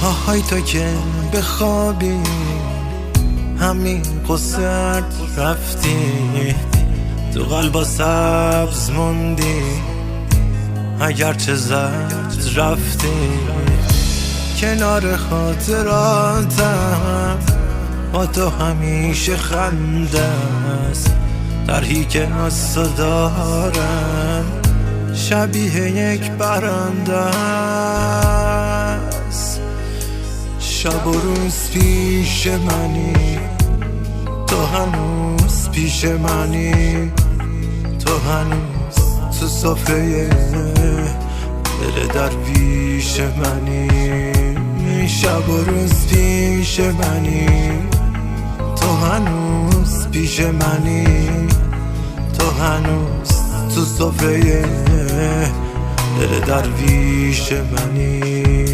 آهای تو که بخوابی همین قصد رفتی، تو قلبا سبز موندی اگرچه زرد رفتی. کنار خاطراتم با تو همیشه خنده است، طرحی که از تو دارم شبیه یک برنده است. شب و روز پیش منی، تو هنوز پیش منی، تو هنوز تو سفره دل درویش منی. شب و روز پیش منی، تو هنوز پیش منی، تو هنوز تو سفره دل درویش منی.